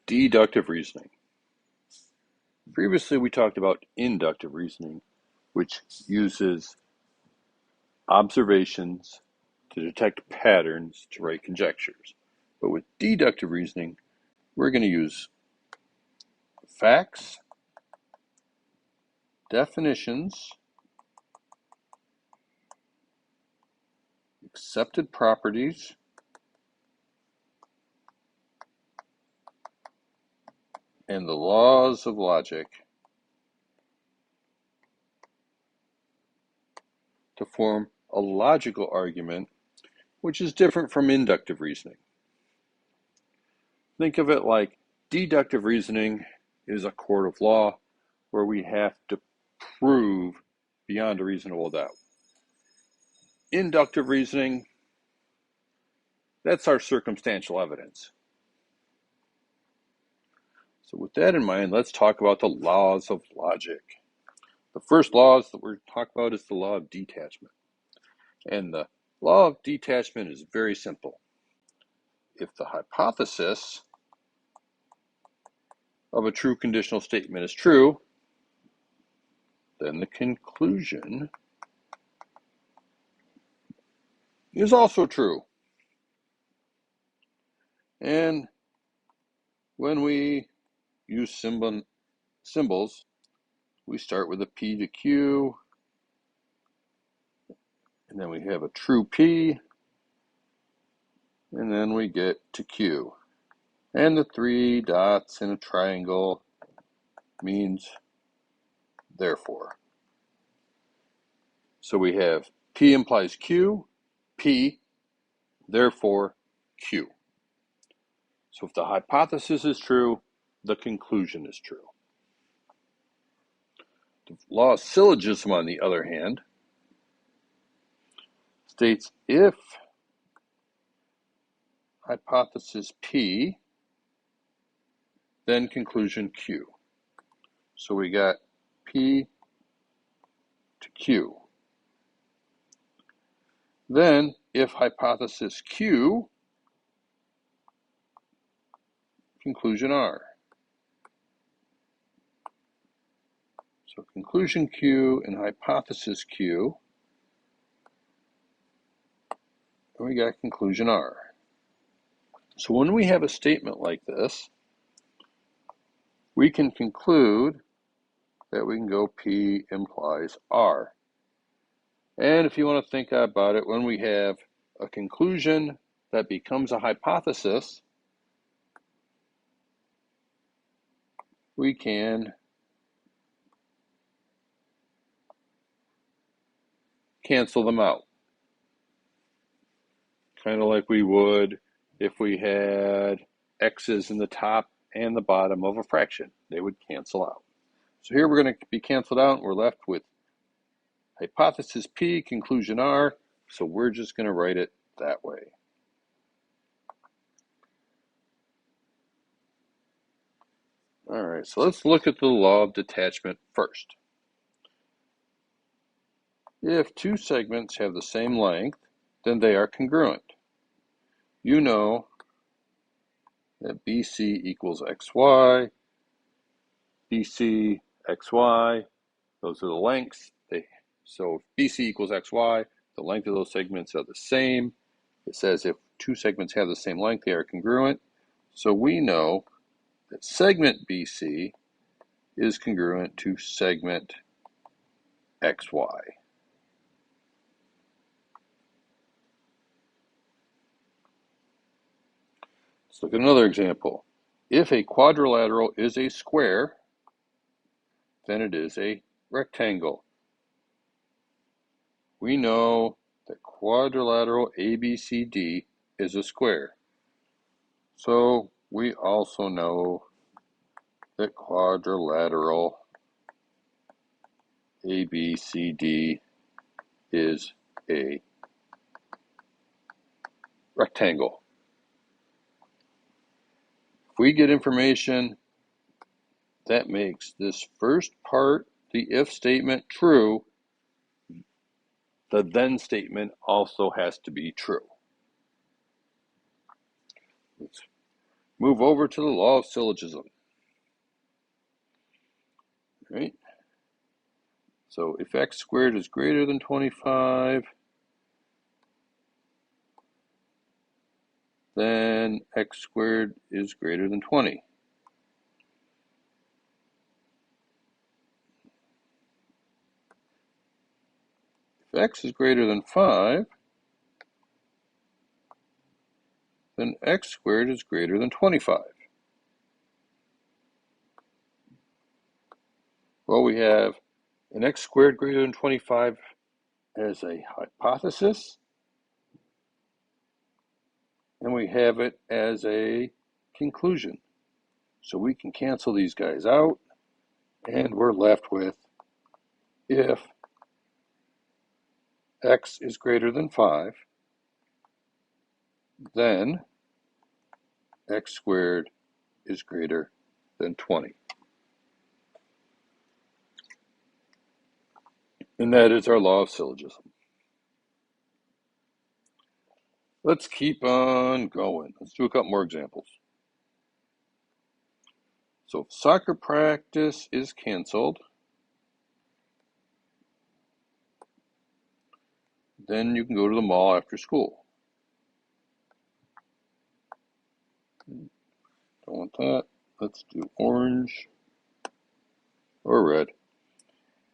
Deductive reasoning. Previously, we talked about inductive reasoning, which uses observations to detect patterns to write conjectures. But with deductive reasoning, we're going to use facts, definitions, accepted properties, and the laws of logic to form a logical argument, which is different from inductive reasoning. Think of it like deductive reasoning is a court of law where we have to prove beyond a reasonable doubt. Inductive reasoning, that's our circumstantial evidence. So with that in mind, let's talk about the laws of logic. The first laws that we're talking about is the law of detachment. And the law of detachment is very simple. If the hypothesis of a true conditional statement is true, then the conclusion is also true. And when we use symbols, we start with a P to Q, and then we have a true P, and then we get to Q. And the three dots in a triangle means therefore. So we have P implies Q, P, therefore Q. So if the hypothesis is true, the conclusion is true. The law of syllogism, on the other hand, states if hypothesis P, then conclusion Q. So we got P to Q. Then if hypothesis Q, conclusion R. So conclusion Q and hypothesis Q, and we got conclusion R. So when we have a statement like this, we can conclude that we can go P implies R. And if you want to think about it, when we have a conclusion that becomes a hypothesis, we can cancel them out. Kind of like we would if we had x's in the top and the bottom of a fraction. They would cancel out. So here we're going to be canceled out, and we're left with hypothesis P, conclusion R, so we're just going to write it that way. All right, so let's look at the law of detachment first. If two segments have the same length, then they are congruent. You know that BC equals XY, BC, XY, those are the lengths. So if BC equals XY, the length of those segments are the same. It says if two segments have the same length, they are congruent. So we know that segment BC is congruent to segment XY. Let's look at another example. If a quadrilateral is a square, then it is a rectangle. We know that quadrilateral ABCD is a square. So we also know that quadrilateral ABCD is a rectangle. If we get information that makes this first part, the if statement, true, the then statement also has to be true. move over to the law of syllogism. Right? So if x squared is greater than 25, then x squared is greater than 20. If x is greater than 5, then x squared is greater than 25. Well, we have an x squared greater than 25 as a hypothesis, and we have it as a conclusion. So we can cancel these guys out, and we're left with if x is greater than 5, then x squared is greater than 20. And that is our law of syllogism. Let's keep on going. Let's do a couple more examples. So if soccer practice is canceled, then you can go to the mall after school. Don't want that. Let's do orange or red.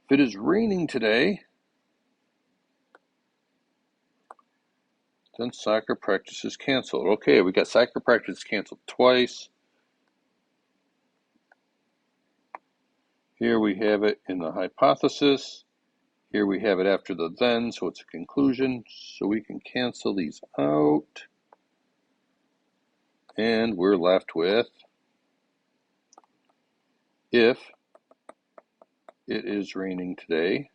If it is raining today, then soccer practice is canceled. Okay, we got soccer practice canceled twice. Here we have it in the hypothesis. Here we have it after the then, so it's a conclusion. So we can cancel these out. And we're left with if it is raining today,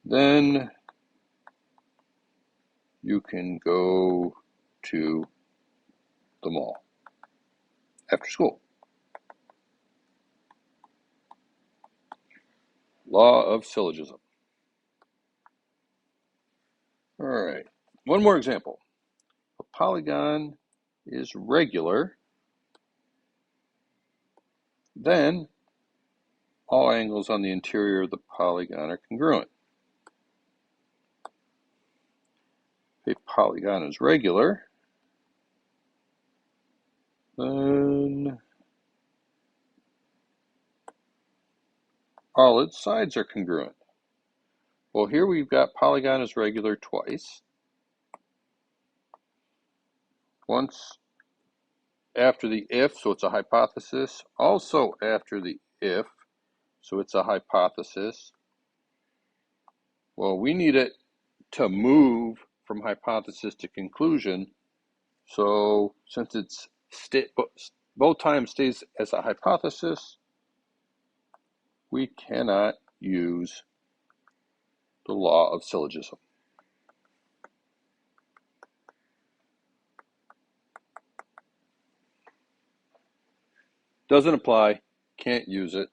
then you can go to the mall after school. Law of syllogism. All right, one more example. A polygon is regular, then all angles on the interior of the polygon are congruent. If a polygon is regular, then all its sides are congruent. Well, here we've got polygon is regular twice. Once after the if, so it's a hypothesis. Also after the if, so it's a hypothesis. Well, we need it to move from hypothesis to conclusion. So since it's both times stays as a hypothesis, we cannot use the law of syllogism. Doesn't apply, can't use it.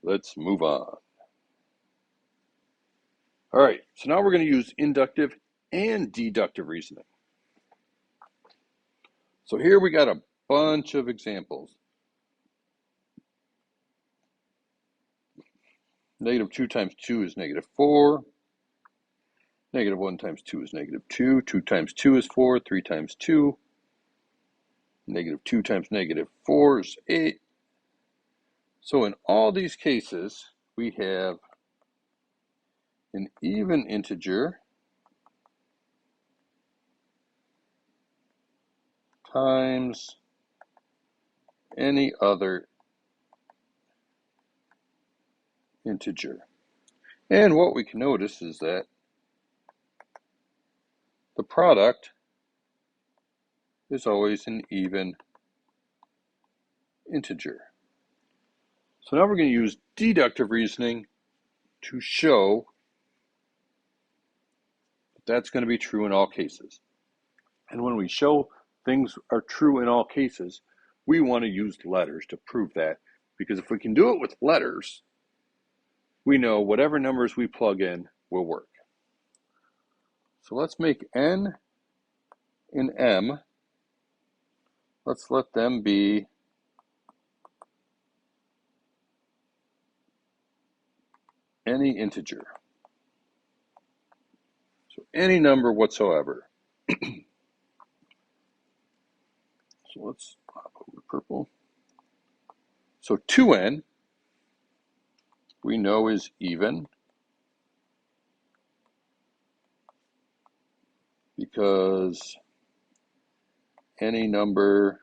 Let's move on. All right, so now we're going to use inductive and deductive reasoning. So here we got a bunch of examples. Negative 2 times 2 is negative 4. Negative 1 times 2 is negative 2. 2 times 2 is 4. 3 times 2. Negative 2 times negative 4 is 8. So in all these cases, we have an even integer times any other integer. And what we can notice is that the product is always an even integer. So now we're going to use deductive reasoning to show that that's going to be true in all cases. And when we show things are true in all cases, we want to use letters to prove that, Because if we can do it with letters, we know whatever numbers we plug in will work. So let's make n and m, let's let them be any integer. So any number whatsoever. So let's pop over purple. So 2n, we know is even, because any number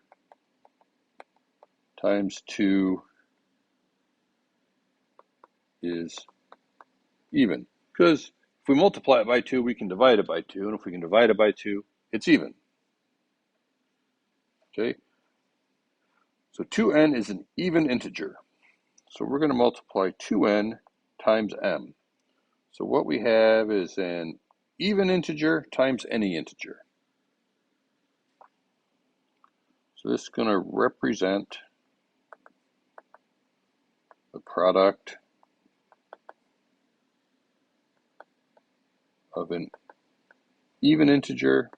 times 2 is even. Because if we multiply it by 2, we can divide it by 2. And if we can divide it by 2, it's even. Okay? So 2n is an even integer. So we're going to multiply 2n times m. So what we have is an even integer times any integer. So this is going to represent the product of an even integer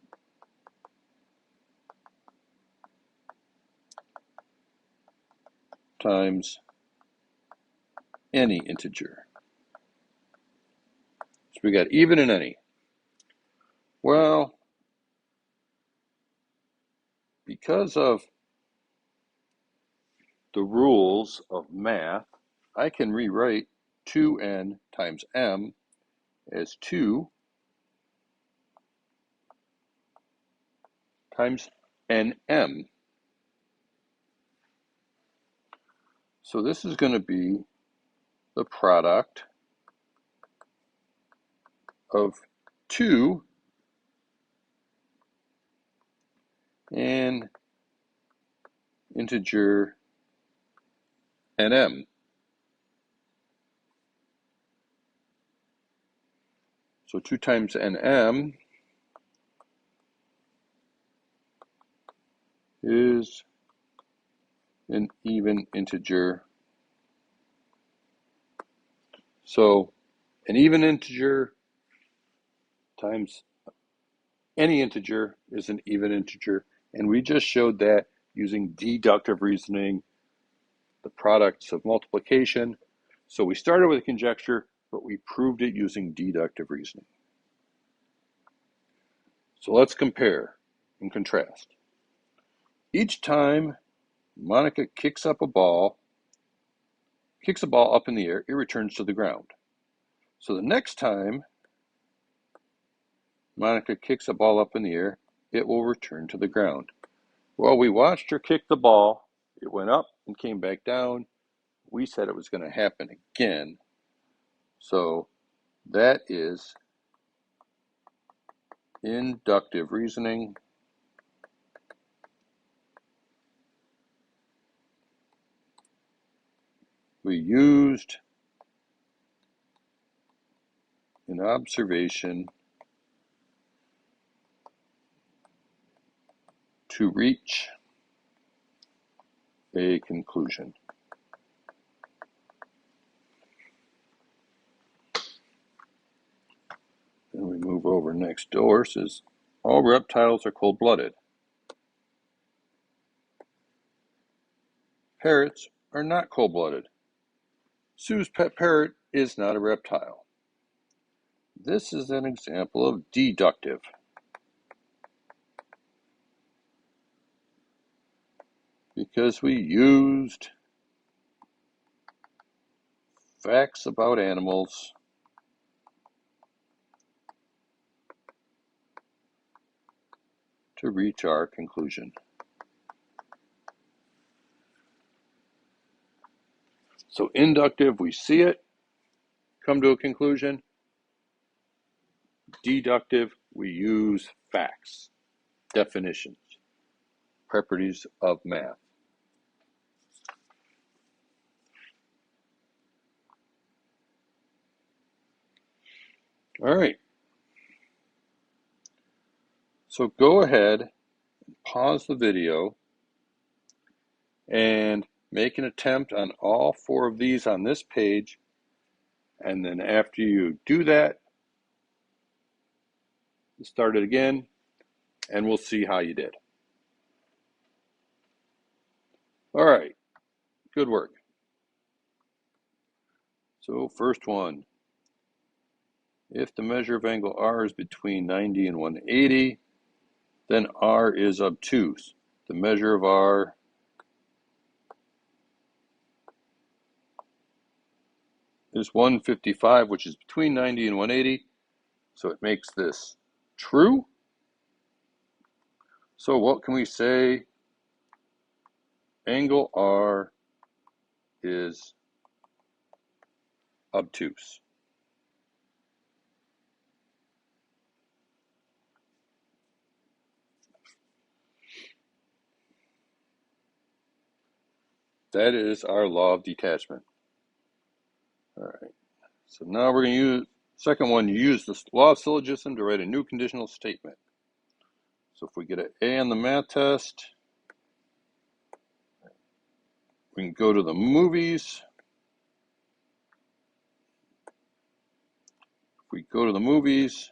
times any integer. So we got even and any. Well, because of the rules of math, I can rewrite 2n times m as 2 times nm. So this is going to be the product of 2 and integer nm. So 2 times nm is an even integer. So an even integer times any integer is an even integer. And we just showed that using deductive reasoning, the products of multiplication. So we started with a conjecture, but we proved it using deductive reasoning. So let's compare and contrast. Each time Monica kicks a ball up in the air, it returns to the ground. So the next time Monica kicks a ball up in the air, it will return to the ground. Well, we watched her kick the ball. It went up and came back down. We said it was going to happen again. So that is inductive reasoning. We used an observation to reach a conclusion. Then we move over next door. It says all reptiles are cold-blooded. Parrots are not cold-blooded. Sue's pet parrot is not a reptile. This is an example of deductive. Because we used facts about animals to reach our conclusion. So inductive, we see it, come to a conclusion. Deductive, we use facts, definitions, properties of math. All right. So go ahead and pause the video and make an attempt on all 4 of these on this page, and then after you do that, start it again, and we'll see how you did. All right, good work. So first one, if the measure of angle R is between 90 and 180, then R is obtuse. The measure of R is 155, which is between 90 and 180, so it makes this true. So what can we say? Angle R is obtuse. That is our law of detachment. All right, so now we're going to use, second one, you use the law of syllogism to write a new conditional statement. So if we get an A on the math test, we can go to the movies. If we go to the movies,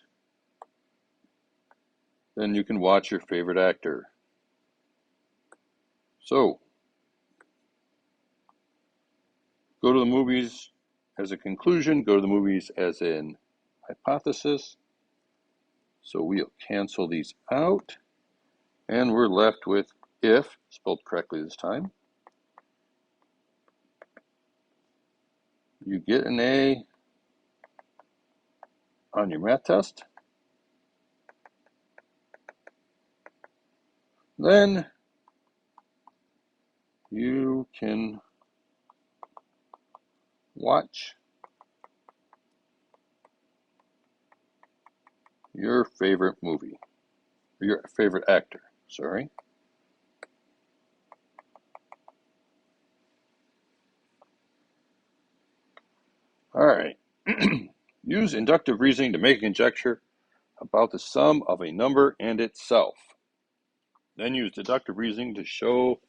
then you can watch your favorite actor. So, go to the movies as a conclusion, go to the movies as an hypothesis. So we'll cancel these out, and we're left with if, spelled correctly this time. You get an A on your math test, then you can watch your favorite movie, or your favorite actor, sorry. All right. Use inductive reasoning to make a conjecture about the sum of a number and itself. Then use deductive reasoning to show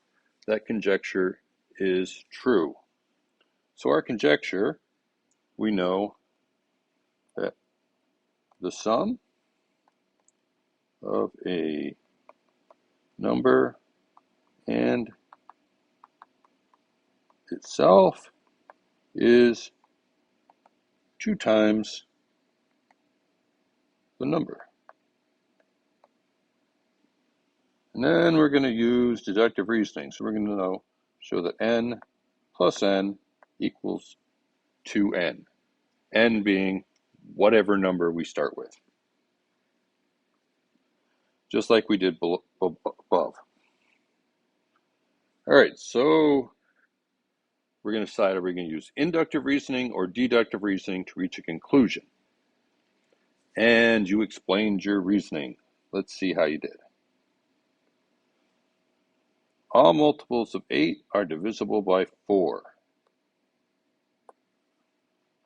that conjecture is true. So our conjecture, we know that the sum of a number and itself is 2 times the number. And then we're going to use deductive reasoning. So we're going to show that n plus n equals 2n. N being whatever number we start with. Just like we did above. All right, so we're going to decide are we going to use inductive reasoning or deductive reasoning to reach a conclusion. And you explained your reasoning. Let's see how you did. All multiples of 8 are divisible by 4.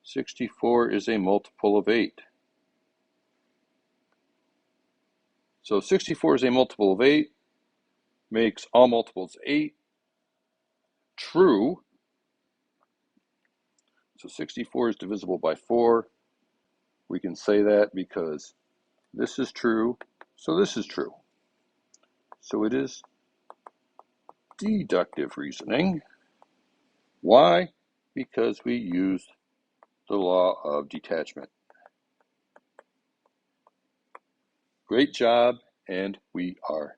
64 is a multiple of 8. So 64 is a multiple of 8, makes all multiples 8 true. So 64 is divisible by 4. We can say that because this is true, so this is true. So it is deductive reasoning. Why? Because we used the law of detachment. Great job, and we are